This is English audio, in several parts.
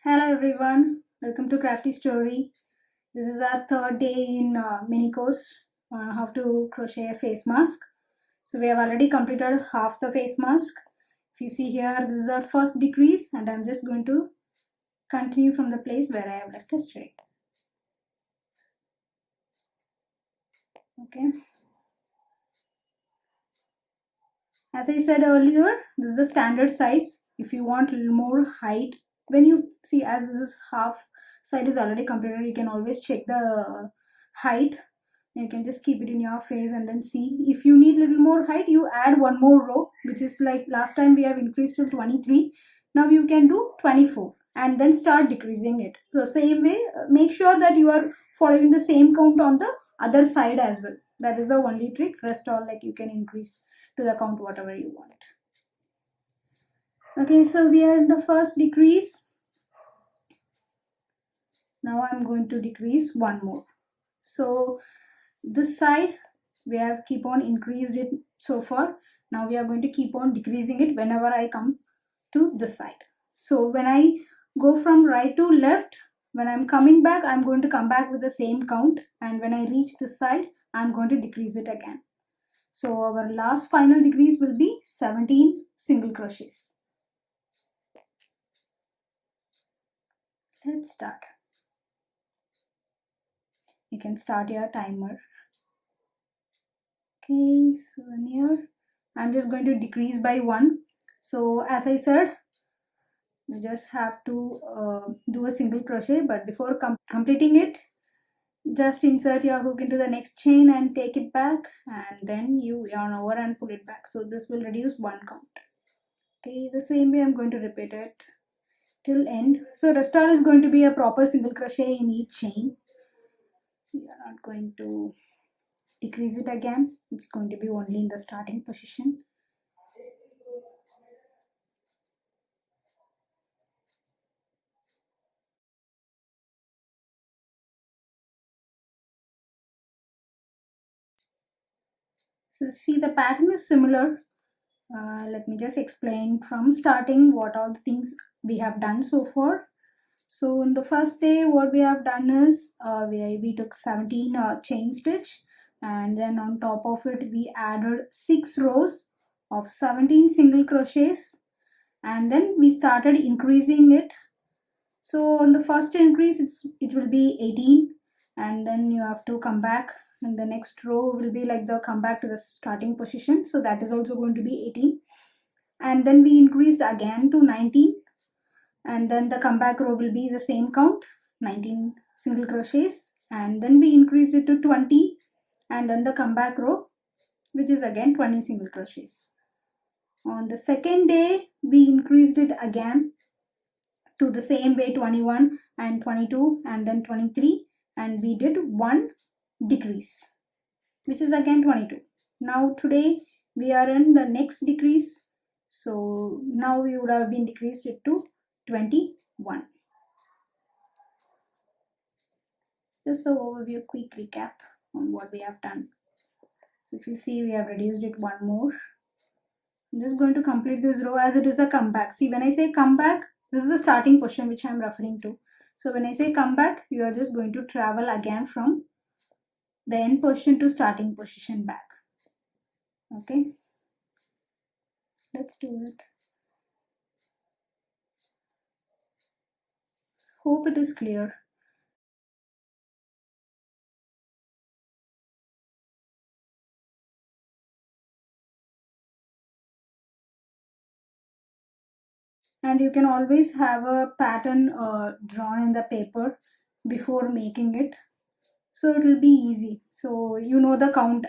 Hello everyone, welcome to Crafty Story. This is our third day in mini course on how to crochet a face mask. So we have already completed half the face mask. If you see here, this is our first decrease and I'm just going to continue from the place where I have left yesterday. Okay. As I said earlier, this is the standard size. If you want a little more height, when you see as this is half side is already completed, you can always check the height. You can just keep it in your face and then see. If you need a little more height, you add one more row, which is like last time we have increased to 23. Now you can do 24 and then start decreasing it. The same way, make sure that you are following the same count on the other side as well. That is the only trick. Rest all like you can increase to the count whatever you want. Okay, so we are in the first decrease. Now I'm going to decrease one more. So this side we have keep on increased it so far. Now we are going to keep on decreasing it whenever I come to this side. So when I go from right to left, when I'm coming back, I'm going to come back with the same count, and when I reach this side, I'm going to decrease it again. So our last final decrease will be 17 single crochets. Let's start. You can start your timer. Okay, so here I'm just going to decrease by 1. So as I said, you just have to do a single crochet, but before completing it, just insert your hook into the next chain and take it back, and then you yarn over and pull it back. So this will reduce one count. Okay, the same way I'm going to repeat it till end. So rest all is going to be a proper single crochet in each chain. We are not going to decrease it again. It's going to be only in the starting position. So see, the pattern is similar. Let me just explain from starting what all the things we have done so far. So in the first day, what we have done is we took 17 chain stitch, and then on top of it we added 6 rows of 17 single crochets, and then we started increasing it. So on the first increase it will be 18, and then you have to come back, and the next row will be like the come back to the starting position, so that is also going to be 18, and then we increased again to 19, and then the comeback row will be the same count, 19 single crochets, and then we increased it to 20, and then the comeback row, which is again 20 single crochets. On the second day we increased it again to the same way, 21 and 22 and then 23, and we did one decrease, which is again 22. Now today we are in the next decrease, so now we would have been decreased it to 21. Just the overview, quick recap on what we have done. So if you see, we have reduced it one more. I'm just going to complete this row as it is a comeback. See, when I say comeback, this is the starting position which I'm referring to. So when I say comeback, you are just going to travel again from the end position to starting position back. Okay, let's do it. Hope it is clear. And you can always have a pattern drawn in the paper before making it, so it will be easy. So you know the count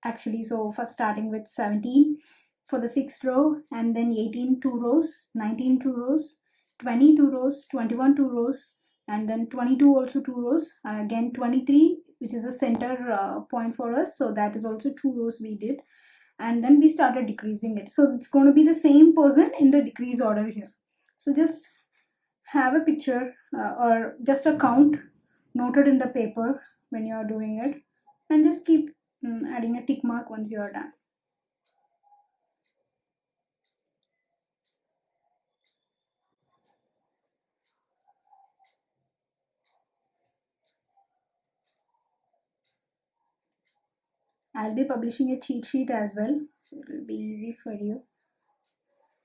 actually. So first starting with 17 for the 6th row, and then 18 2 rows, 19 2 rows, 20 2 rows, 21 2 rows, and then 22 also 2 rows, again 23, which is the center point for us, so that is also 2 rows we did, and then we started decreasing it. So it's going to be the same person in the decrease order here. So just have a picture or just a count noted in the paper when you are doing it, and just keep adding a tick mark once you are done. I'll be publishing a cheat sheet as well, so it will be easy for you.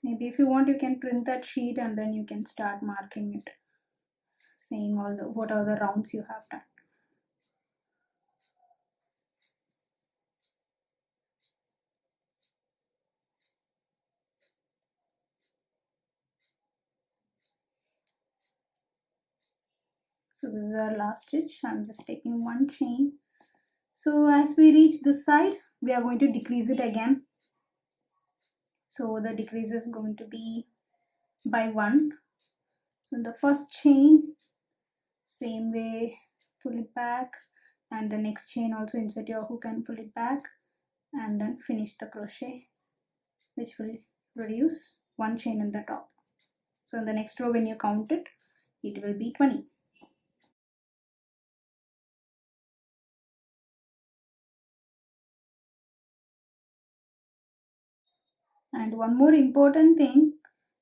Maybe if you want, you can print that sheet and then you can start marking it, saying all the what are the rounds you have done. So this is our last stitch. I'm just taking one chain. So as we reach this side, we are going to decrease it again. So the decrease is going to be by 1. So in the first chain, same way, pull it back, and the next chain also insert your hook and pull it back, and then finish the crochet, which will reduce one chain in the top. So in the next row, when you count it, it will be 20. And one more important thing,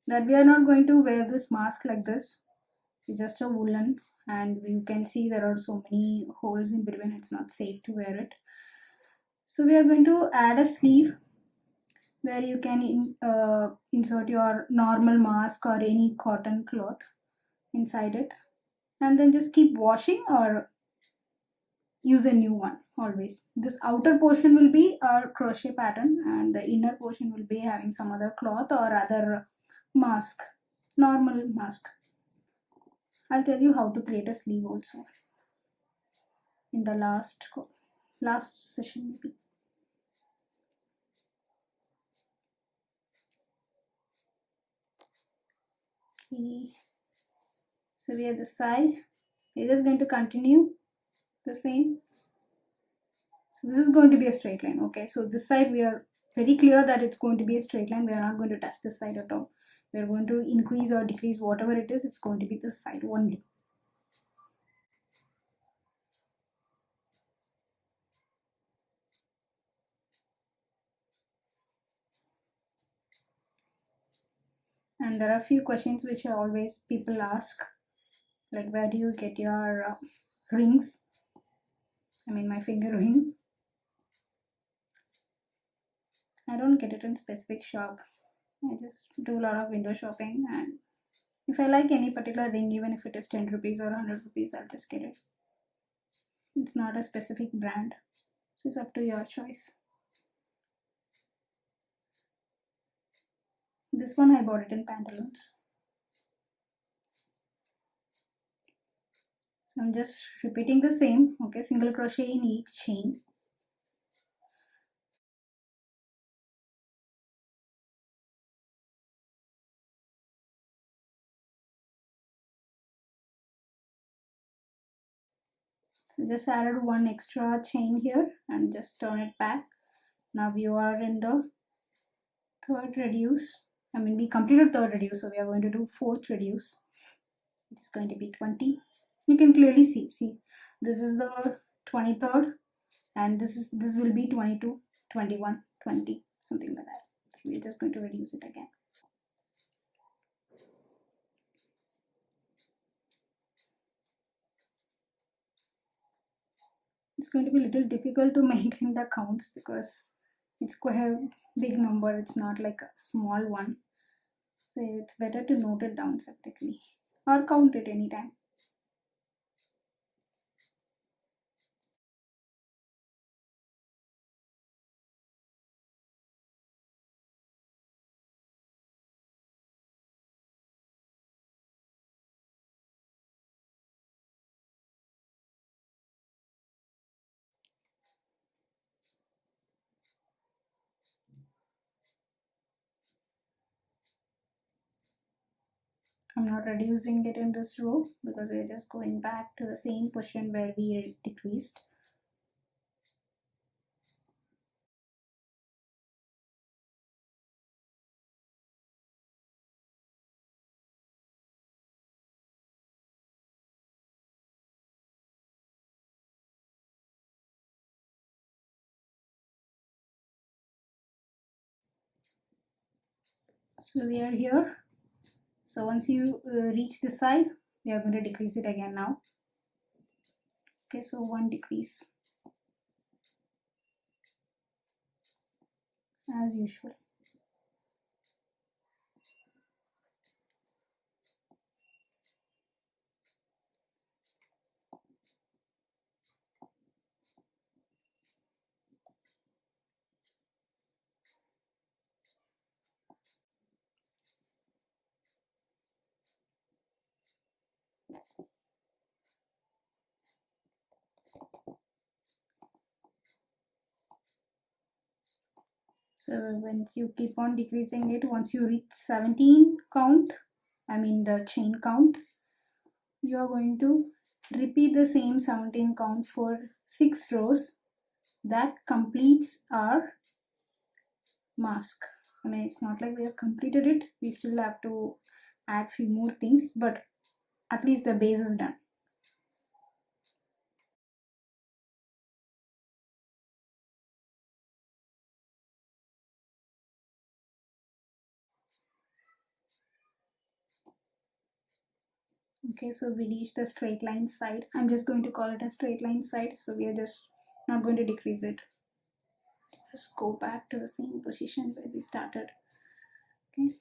that we are not going to wear this mask like this. It's just a woolen, and you can see there are so many holes in between. It's not safe to wear it. So we are going to add a sleeve where you can insert your normal mask or any cotton cloth inside it, and then just keep washing or use a new one always. This outer portion will be our crochet pattern, and the inner portion will be having some other cloth or other mask, normal mask. I'll tell you how to create a sleeve also in the last session maybe. Okay, so we are this side. We're just going to continue the same. So this is going to be a straight line. Okay, so this side we are very clear that it's going to be a straight line. We are not going to touch this side at all. We are going to increase or decrease whatever it is. It's going to be this side only. And there are a few questions which are always people ask, like where do you get your rings? I mean my finger ring. I don't get it in specific shop. I just do a lot of window shopping, and if I like any particular ring, even if it is 10 rupees or 100 rupees, I'll just get it. It's not a specific brand. So it's up to your choice. This one I bought it in Pantaloons. So I'm just repeating the same. Okay, single crochet in each chain. So just added one extra chain here and just turn it back. Now you are in the third reduce. I mean we completed third reduce, so we are going to do fourth reduce. It is going to be 20. You can clearly see this is the 23rd, and this will be 22, 21, 20, something like that. So we're just going to reduce it again. It's going to be a little difficult to maintain the counts because it's quite a big number. It's not like a small one. So it's better to note it down separately or count it anytime. I'm not reducing it in this row because we're just going back to the same position where we decreased. So we are here. So once you reach this side, we are going to decrease it again now. Okay, so one decrease. as usual. So once you keep on decreasing it, once you reach 17 count, I mean the chain count, you are going to repeat the same 17 count for 6 rows. That completes our mask. I mean, it's not like we have completed it, we still have to add few more things, but at least the base is done. Okay, so we reach the straight line side. I'm just going to call it a straight line side, so we are just not going to decrease it. Just go back to the same position where we started. Okay,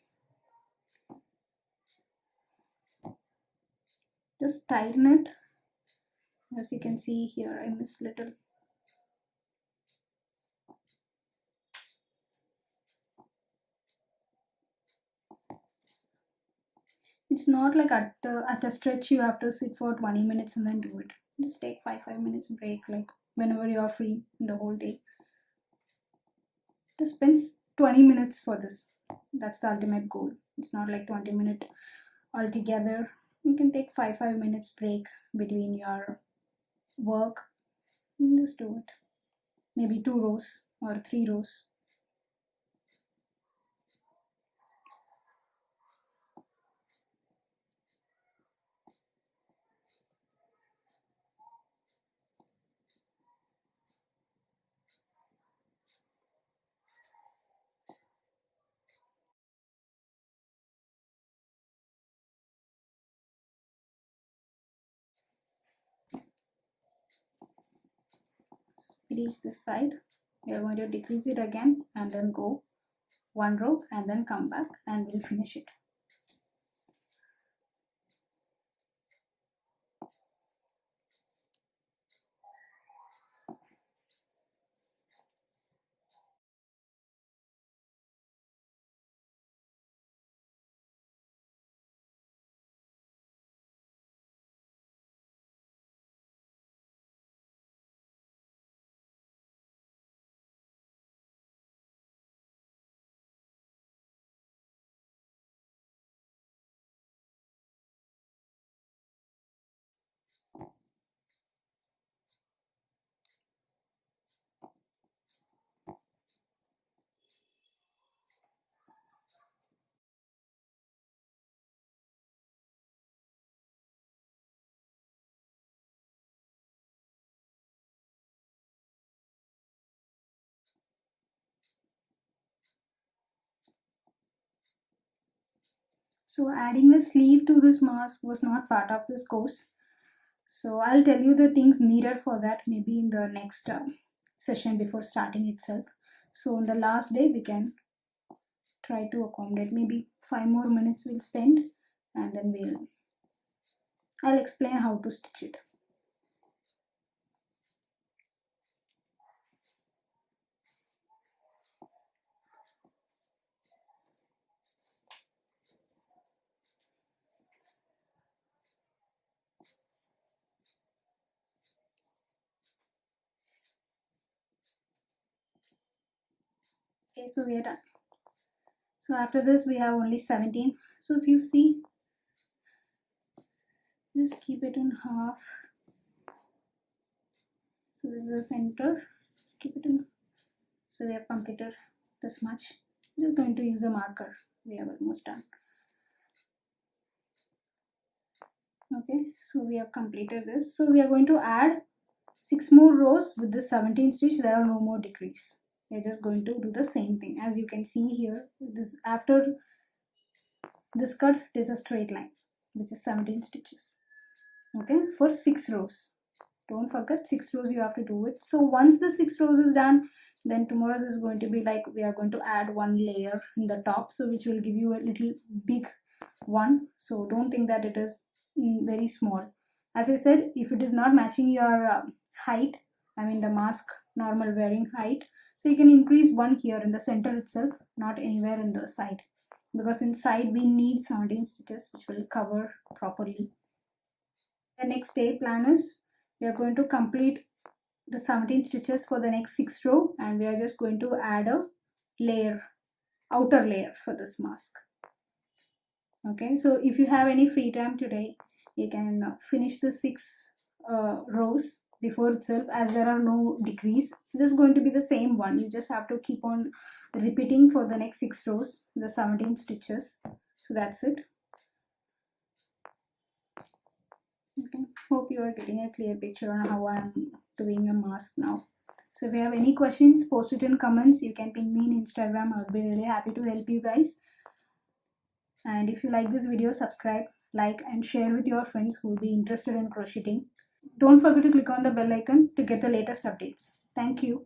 just tighten it. As you can see here, I missed little. It's not like at a stretch you have to sit for 20 minutes and then do it. Just take 5 minutes break, like whenever you are free in the whole day. Just spend 20 minutes for this. That's the ultimate goal. It's not like 20 minutes altogether. You can take 5 minutes break between your work and just do it. Maybe 2 rows or 3 rows. Reach this side, we are going to decrease it again and then go 1 row and then come back and we'll finish it. So adding a sleeve to this mask was not part of this course. So I'll tell you the things needed for that maybe in the next session before starting itself. So on the last day we can try to accommodate. Maybe 5 more minutes we'll spend and then I'll explain how to stitch it. Okay, so we are done. So after this we have only 17. So if you see, just keep it in half. So this is the center. Just keep it in. So we have completed this much. I'm just going to use a marker. We have almost done. Okay, so we have completed this. So we are going to add 6 more rows with the 17 stitch. There are no more decrease. We are just going to do the same thing. As you can see here, this after this cut, it is a straight line, which is 17 stitches. Okay, for 6 rows. Don't forget 6 rows you have to do it. So once the 6 rows is done, Then tomorrow's is going to be like we are going to add one layer in the top, so which will give you a little big one. So don't think that it is very small. As I said, if it is not matching your height, I mean the mask normal wearing height, so you can increase one here in the center itself, not anywhere in the side, because inside we need 17 stitches which will cover properly. The next day plan is we are going to complete the 17 stitches for the next 6 row, and we are just going to add a layer, outer layer for this mask. Okay, so if you have any free time today, you can finish the 6 rows before itself, as there are no decrease. It's just going to be the same one. You just have to keep on repeating for the next 6 rows the 17 stitches. So that's it. Okay, hope you are getting a clear picture on how I am doing a mask now. So if you have any questions, post it in comments. You can ping me in Instagram. I'll be really happy to help you guys. And if you like this video, subscribe, like, and share with your friends who will be interested in crocheting. Don't forget to click on the bell icon to get the latest updates. Thank you.